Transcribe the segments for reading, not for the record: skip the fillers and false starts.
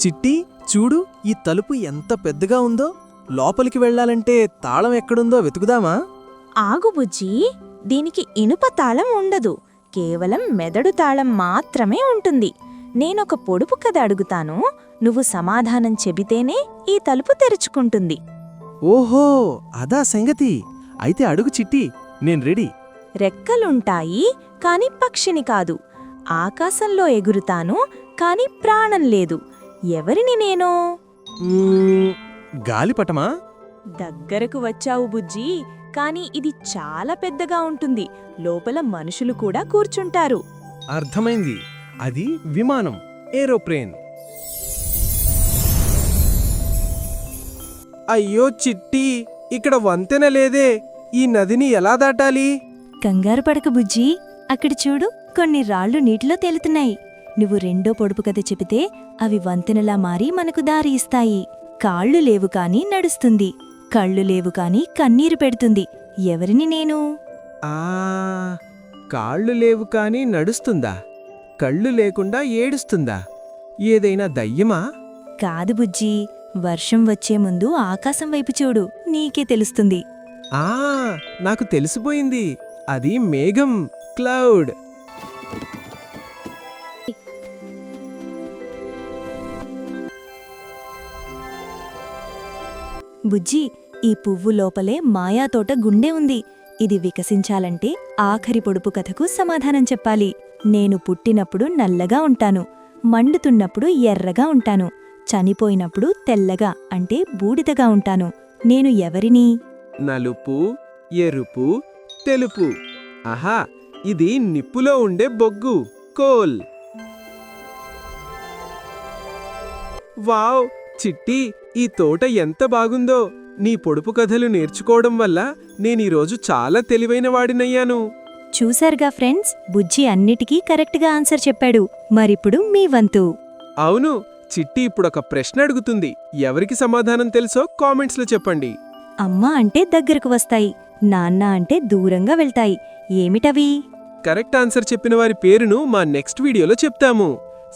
చిట్టి, చూడు, ఈ తలుపు ఎంత పెద్దగా ఉందో. లోపలికి వెళ్ళాలంటే తాళం ఎక్కడుందో వెతుకుదామా? ఆగు బుజ్జీ, దీనికి ఇనుప తాళం ఉండదు, కేవలం మెదడు తాళం మాత్రమే ఉంటుంది. నేనొక పొడుపు కథ అడుగుతాను, నువ్వు సమాధానం చెబితేనే ఈ తలుపు తెరుచుకుంటుంది. ఓహో, అదా సంగతి. అయితే అడుగు చిట్టి, నేను రెడీ. రెక్కలుంటాయి, కాని పక్షిని కాదు. ఆకాశంలో ఎగురుతాను, కాని ప్రాణం లేదు. ఎవరిని నేను? గాలిపటమా? దగ్గరకు వచ్చావు బుజ్జీ, కాని ఇది చాలా పెద్దగా ఉంటుంది. లోపల మనుషులు కూడా కూర్చుంటారు. అర్థమైంది, అది విమానం, ఏరోప్లేన్. అయ్యో చిట్టి, ఇక్కడ వంతెన లేదే. ఈ నదిని ఎలా దాటాలి? కంగారు పడక బుజ్జీ, అక్కడ చూడు, కొన్ని రాళ్లు నీటిలో తేలుతున్నాయి. నువ్వు రెండో పొడుపు కథ చెబితే అవి వంతెనలా మారి మనకు దారి ఇస్తాయి. కాళ్ళు లేవు కాని నడుస్తుంది, కళ్ళు లేవు కాని కన్నీరు పెడుతుంది. ఎవరిని నేను? కాళ్ళు లేవు కాని నడుస్తుందా? కళ్ళు లేకుండా ఏడుస్తుందా? ఏదైనా దయ్యమా? కాదు బుజ్జీ, వర్షం వచ్చే ముందు ఆకాశం వైపు చూడు, నీకే తెలుస్తుంది. నాకు తెలిసిపోయింది, అది మేఘం, క్లౌడ్. బుజ్జీ, ఈ పువ్వు లోపలే మాయాతోట గుండె ఉంది. ఇది వికసించాలంటే ఆఖరి పొడుపు కథకు సమాధానం చెప్పాలి. నేను పుట్టినప్పుడు నల్లగా ఉంటాను, మండుతున్నప్పుడు ఎర్రగా ఉంటాను, చనిపోయినప్పుడు తెల్లగా అంటే బూడిదగా ఉంటాను. నేను ఎవరిని? నలుపు, ఎరుపు, తెలుపు. ఆహా, ఇది నిప్పులో ఉండే బొగ్గు, కోల్. వావ్ చిట్టి, ఈ తోట ఎంత బాగుందో. నీ పొడుపు కథలు నేర్చుకోవడం వల్ల నేనీరోజు చాలా తెలివైన వాడినయ్యాను. చూశారుగా ఫ్రెండ్స్, బుజ్జి అన్నిటికీ కరెక్ట్గా ఆన్సర్ చెప్పాడు. మరిప్పుడు మీ వంతు. అవును, చిట్టి ఇప్పుడొక ప్రశ్న అడుగుతుంది. ఎవరికి సమాధానం తెలుసో కామెంట్స్లో చెప్పండి. అమ్మ అంటే దగ్గరకు వస్తాయి, నాన్న అంటే దూరంగా వెళ్తాయి. ఏమిటవి? కరెక్ట్ ఆన్సర్ చెప్పిన వారి పేరును మా నెక్స్ట్ వీడియోలో చెప్తాము.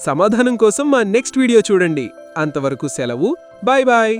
సమాధానం కోసం మా నెక్స్ట్ వీడియో చూడండి. అంతవరకు సెలవు, బాయ్ బాయ్.